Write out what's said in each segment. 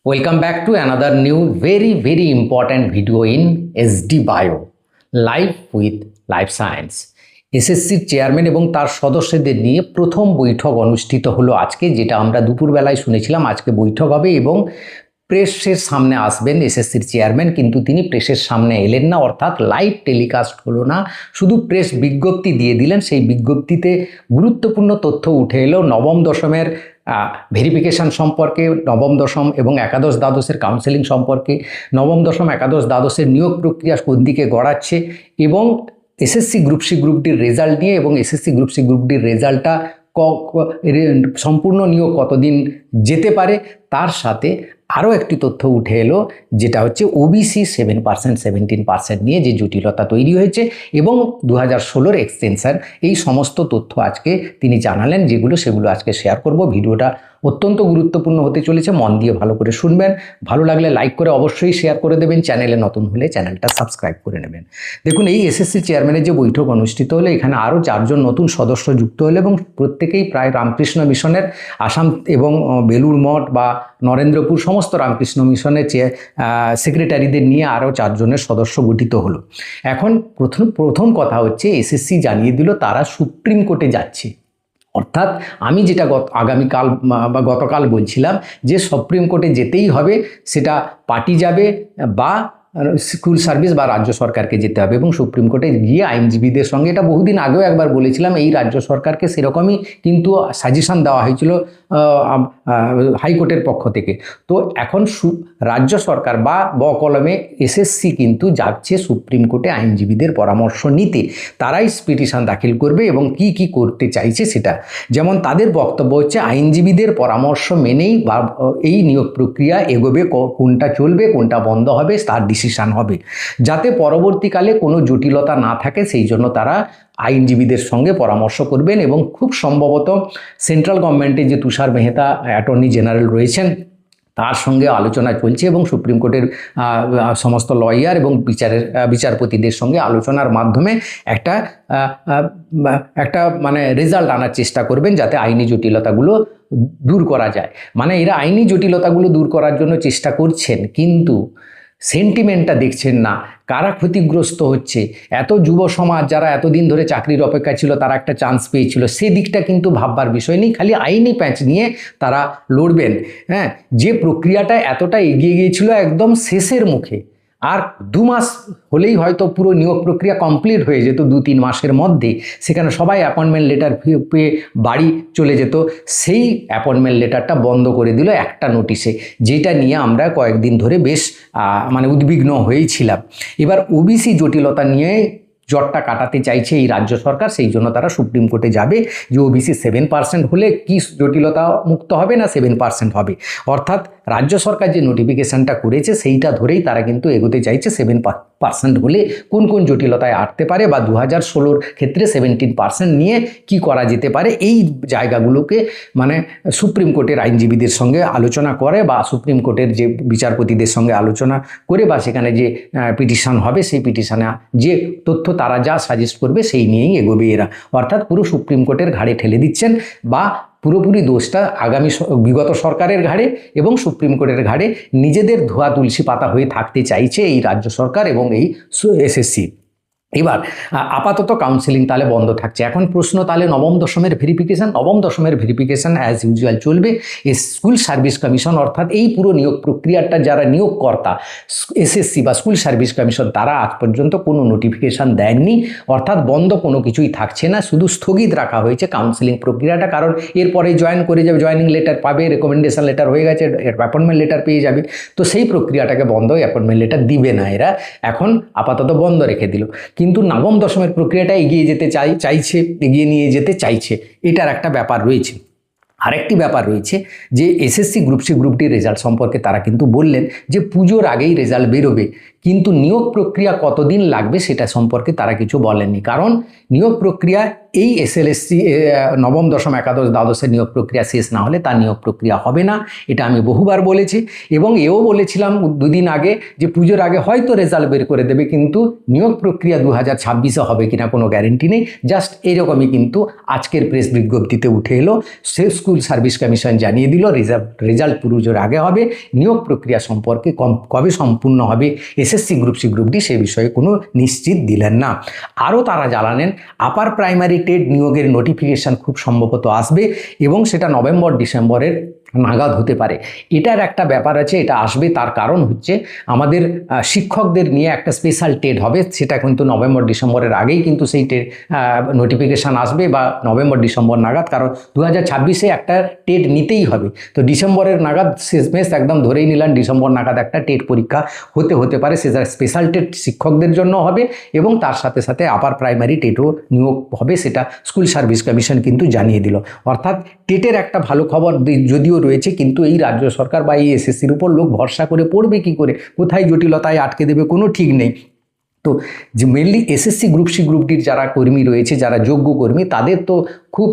Welcome back to another new very important video in SD Bio Life with Life Science। এসএসসির chairman এবং তার সদস্যদের নিয়ে প্রথম বৈঠক অনুষ্ঠিত হলো আজকে, যেটা আমরা দুপুরবেলায় শুনেছিলাম। আজকে বৈঠক হবে এবং প্রেসের সামনে আসবেন এসএসসির চেয়ারম্যান, কিন্তু তিনি প্রেসের সামনে এলেন না, অর্থাৎ লাইভ টেলিকাস্ট হলো না, শুধু প্রেস বিজ্ঞপ্তি দিয়ে দিলেন। সেই বিজ্ঞপ্তিতে গুরুত্বপূর্ণ তথ্য উঠে এলো নবম দশমের ভেরিফিকেশান সম্পর্কে, নবম দশম এবং একাদশ দ্বাদশের কাউন্সেলিং সম্পর্কে, নবম দশম একাদশ দ্বাদশের নিয়োগ প্রক্রিয়া কোন দিকে গড়াচ্ছে এবং এসএসসি গ্রুপ সি গ্রুপ ডির রেজাল্ট নিয়ে, এবং এসএসসি গ্রুপ সি গ্রুপ ডির রেজাল্টটা সম্পূর্ণ নিয়োগ কতদিন যেতে পারে, তার সাথে আরও একটি তথ্য উঠে এলো, যেটা হচ্ছে ওবিসি 7% 17% নিয়ে যে জটিলতা তৈরি হয়েছে এবং 2016 এক্সটেনশন। এই সমস্ত তথ্য আজকে তিনি জানালেন, সেগুলো আজকে শেয়ার করব। ভিডিওটা অত্যন্ত গুরুত্বপূর্ণ হতে চলেছে, মন দিয়ে ভালো করে শুনবেন। ভালো লাগলে লাইক করে অবশ্যই শেয়ার করে দেবেন, চ্যানেলে নতুন হলে চ্যানেলটা সাবস্ক্রাইব করে নেবেন। দেখুন, এই এসএসসি চেয়ারম্যানের যে বৈঠক অনুষ্ঠিত হলো, এখানে আরও 4 জন নতুন সদস্য যুক্ত হলো এবং প্রত্যেকেই প্রায় রামকৃষ্ণ মিশনের আসাম এবং বেলুড় মঠ বা নরেন্দ্রপুর সমস্ত রামকৃষ্ণ মিশনের সেক্রেটারিদের নিয়ে আরও 4 জনের সদস্য গঠিত হলো। এখন প্রথম কথা হচ্ছে, এসএসসি জানিয়ে দিল তারা সুপ্রিম কোর্টে যাচ্ছে। অর্থাৎ আমি যেটা আগামীকাল বা গতকাল বলছিলাম যে সুপ্রিম কোর্টে যেতেই হবে, সেটা পার্টি যাবে বা স্কুল সার্ভিস বা রাজ্য সরকারকে যেতে হবে এবং সুপ্রিম কোর্টে গিয়ে আইনজীবীদের সঙ্গে, এটা বহুদিন আগেও একবার বলেছিলাম, এই রাজ্য সরকারকে সেরকমই কিন্তু সাজেশন দেওয়া হয়েছিল হাইকোর্টের পক্ষ থেকে। তো এখন রাজ্য সরকার বা বকলমে এসএসসি কিন্তু যাচ্ছে সুপ্রিম কোর্টে আইনজীবীদের পরামর্শ নিতে। তারাই পিটিশন দাখিল করবে এবং কি করতে চাইছে সেটা, যেমন তাদের বক্তব্য হচ্ছে আইনজীবীদের পরামর্শ মেনেই বা এই নিয়োগ প্রক্রিয়া এগোবে, কোনটা চলবে কোনটা বন্ধ হবে তার ডিসিশন হবে, যাতে পরবর্তীকালে কোনো জটিলতা না থাকে। সেই জন্য তারা আইনজীবীদের সঙ্গে পরামর্শ করবেন এবং খুব সম্ভবত সেন্ট্রাল গভর্নমেন্টের যে তুষার মেহতা অ্যাটর্নি জেনারেল রয়েছেন, তার সঙ্গে আলোচনা চলছে এবং সুপ্রিম কোর্টের সমস্ত লয়ার এবং বিচারপতিদের সঙ্গে আলোচনার মাধ্যমে একটা মানে রেজাল্ট আনার চেষ্টা করবেন, যাতে আইনি জটিলতাগুলো দূর করা যায়। মানে এরা আইনি জটিলতাগুলো দূর করার জন্য চেষ্টা করছেন, কিন্তু সেন্টিমেন্টটা দেখছেন না, কারা ক্ষতিগ্রস্ত হচ্ছে। এত যুব সমাজ যারা এতদিন ধরে চাকরির অপেক্ষা ছিল, তারা একটা চান্স পেয়েছিল, সেদিকটা কিন্তু ভাববার বিষয় নেই। খালি আইনি প্যাঁচ নিয়ে তারা লড়বেন। হ্যাঁ, যে প্রক্রিয়াটা এতটা এগিয়ে গিয়েছিল একদম শেষের মুখে, আর 2 মাস হলেই হয়তো পুরো নিয়োগ প্রক্রিয়া কমপ্লিট হয়ে যেত, 2-3 মাসের মধ্যে সেখানে সবাই অ্যাপয়েন্টমেন্ট লেটার পেয়ে বাড়ি চলে যেত। সেই অ্যাপয়েন্টমেন্ট লেটারটা বন্ধ করে দিল একটা নোটিশে, যেটা নিয়ে আমরা কয়েকদিন ধরে বেশ উদ্বিগ্ন হয়েছিলাম। এবার ওবিসি জটিলতা নিয়ে জটটা কাটাতে চাইছে এই রাজ্য সরকার, সেই জন্য তারা সুপ্রিম কোর্টে যাবে যে ওবিসি 7% হলে কি জটিলতা মুক্ত হবে না 7% হবে। অর্থাৎ রাজ্য সরকার যে নোটিফিকেশানটা করেছে সেইটা ধরেই তারা কিন্তু এগোতে চাইছে। 7% হলে কোন জটিলতায় আটতে পারে বা 2016 ক্ষেত্রে 17% নিয়ে কি করা যেতে পারে, এই জায়গাগুলোকে মানে সুপ্রিম কোর্টের আইনজীবীদের সঙ্গে আলোচনা করে বা সুপ্রিম কোর্টের যে বিচারপতিদের সঙ্গে আলোচনা করে বা সেখানে যে পিটিশন হবে, সেই পিটিশনে যে তথ্য তারা যা সাজেস্ট করবে সেই নিয়েই এগোবে এরা। অর্থাৎ পুরো সুপ্রিম কোর্টের ঘাড়ে ঠেলে দিচ্ছেন বা পুরোপুরি দোষটা বিগত সরকারের ঘাড়ে এবং সুপ্রিম কোর্টের ঘাড়ে নিজেদের ধোয়া তুলসী পাতা হয়ে থাকতে চাইছে এই রাজ্য সরকার এবং এই এসএসসি। এবার আপাতত কাউন্সেলিং তাহলে বন্ধ থাকছে। এখন প্রশ্ন, তাহলে নবম দশমের ভেরিফিকেশান অ্যাজ ইউজুয়াল চলবে। স্কুল সার্ভিস কমিশন, অর্থাৎ এই পুরো নিয়োগ প্রক্রিয়াটা যারা নিয়োগকর্তা এসএসসি বা স্কুল সার্ভিস কমিশন, তারা আজ পর্যন্ত কোনো নোটিফিকেশান দেননি। অর্থাৎ বন্ধ কোনো কিছুই থাকছে না, শুধু স্থগিত রাখা হয়েছে কাউন্সেলিং প্রক্রিয়াটা। কারণ এরপরে জয়েন করে যাবে, জয়েনিং লেটার পাবে, রেকমেন্ডেশন লেটার হয়ে গেছে, অ্যাপয়েন্টমেন্ট লেটার পেয়ে যাবে। তো সেই প্রক্রিয়াটাকে বন্ধ, অ্যাপয়েন্টমেন্ট লেটার দিবে না এরা, এখন আপাতত বন্ধ রেখে দিল। কিন্তু নবম দশমের প্রক্রিয়াটা এগিয়ে নিয়ে যেতে চাইছে, এটার একটা ব্যাপার রয়েছে। আরেকটি ব্যাপার রয়েছে যে এসএসসি গ্রুপ সি গ্রুপ ডির রেজাল্ট সম্পর্কে তারা কিন্তু বললেন যে পুজোর আগেই রেজাল্ট বেরোবে, কিন্তু নিয়োগ প্রক্রিয়া কতদিন লাগবে সেটা সম্পর্কে তারা কিছু বলেননি। কারণ নিয়োগ প্রক্রিয়া এই এসএলএসসি নবম দশম একাদশ দ্বাদশের নিয়োগ প্রক্রিয়া শেষ না হলে তার নিয়োগ প্রক্রিয়া হবে না, এটা আমি বহুবার বলেছি। এবং এও বলেছিলাম দুদিন আগে যে পুজোর আগে হয়তো রেজাল্ট বের করে দেবে, কিন্তু নিয়োগ প্রক্রিয়া 2026-এ হবে কিনা কোনো গ্যারেন্টি নেই। জাস্ট এইরকমই কিন্তু আজকের প্রেস বিজ্ঞপ্তিতে উঠে এলো, স্কুল সার্ভিস কমিশন জানিয়ে দিল রেজাল্ট পুজোর আগে হবে। নিয়োগ প্রক্রিয়া সম্পর্কে কবে সম্পূর্ণ হবে SSC group C group D সে বিষয়ে কোনো নিশ্চিত দিলেন না। আরও তারা জানালেন আপার প্রাইমারি টেট নিয়োগের নোটিফিকেশান খুব সম্ভবত আসবে এবং সেটা নভেম্বর ডিসেম্বরের নাগাদ হতে পারে। এটার একটা ব্যাপার আছে, এটা আসবে তার কারণ হচ্ছে আমাদের শিক্ষকদের নিয়ে একটা স্পেশাল টেট হবে, সেটা কিন্তু নভেম্বর ডিসেম্বরের আগেই কিন্তু সেই নোটিফিকেশান আসবে বা নভেম্বর ডিসেম্বর নাগাদ, কারণ 2026-এ একটা টেট নিতেই হবে। তো ডিসেম্বরের নাগাদ শেষমেশ একদম ধরেই নিলাম ডিসেম্বর নাগাদ একটা টেট পরীক্ষা হতে পারে, সেটা স্পেশাল টেট শিক্ষকদের জন্য হবে এবং তার সাথে সাথে আপার প্রাইমারি টেটও নিয়োগ হবে, সেটা স্কুল সার্ভিস কমিশন কিন্তু জানিয়ে দিল। অর্থাৎ টেটের একটা ভালো খবর যদিও রয়েছে, কিন্তু এই রাজ্য সরকার বা এই এসএসসির উপর লোক ভরসা করে পড়বে কি করে, কোথায় জটিলতায় আটকে দেবে কোনো ঠিক নেই। তো যে mainly SSC group C group ডির যারা কর্মী রয়েছে, যারা যোগ্য কর্মী, তাদের তো খুব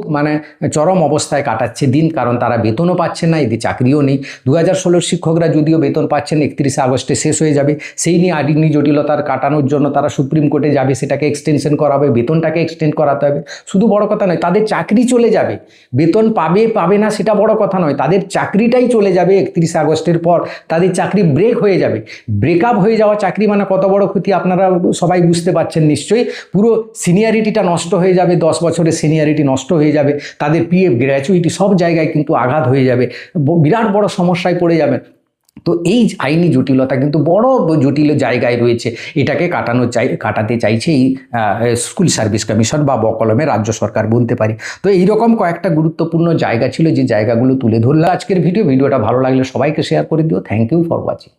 চরম অবস্থায় কাটাচ্ছে দিন, কারণ তারা বেতনও পাচ্ছে না, এদের চাকরিও নেই। 2016 শিক্ষকরা যদিও বেতন পাচ্ছেন, 31 আগস্টে শেষ হয়ে যাবে, সেই নিয়ে আইনি জটিলতার কাটানোর জন্য তারা সুপ্রিম কোর্টে যাবে, সেটাকে এক্সটেনশন করা হবে, বেতনটাকে এক্সটেন্ড করাতে হবে। শুধু বড় কথা নয়, তাদের চাকরি চলে যাবে, বেতন পাবে না সেটা বড় কথা নয়, তাদের চাকরিটাই চলে যাবে 31 আগস্টের পর, তাদের চাকরি ব্রেক হয়ে যাবে। ব্রেকআপ হয়ে যাওয়া চাকরি মানে কত বড় ক্ষতি আপনারা সবাই বুঝতে পারছেন নিশ্চয়ই। পুরো সিনিয়রিটিটা নষ্ট হয়ে যাবে, 10 বছরের সিনিয়রিটি নষ্ট হয়ে যাবে, তাদের পিএফ গ্র্যাচুইটি সব জায়গায় কিন্তু আঘাত হয়ে যাবে, বিরাট বড় সমস্যায় পড়ে যাবে। তো এই আইনি জটিলতা কিন্তু বড় জটিল জায়গায় রয়েছে, এটাকে কাটাতে চাইছে এই স্কুল সার্ভিস কমিশন বা বকলমে রাজ্য সরকার বলতে পারি। তো এইরকম কয়েকটা গুরুত্বপূর্ণ জায়গা ছিল যে জায়গাগুলো তুলে ধরলাম আজকের ভিডিওটা ভালো লাগলে সবাইকে শেয়ার করে দিও। Thank you for watching.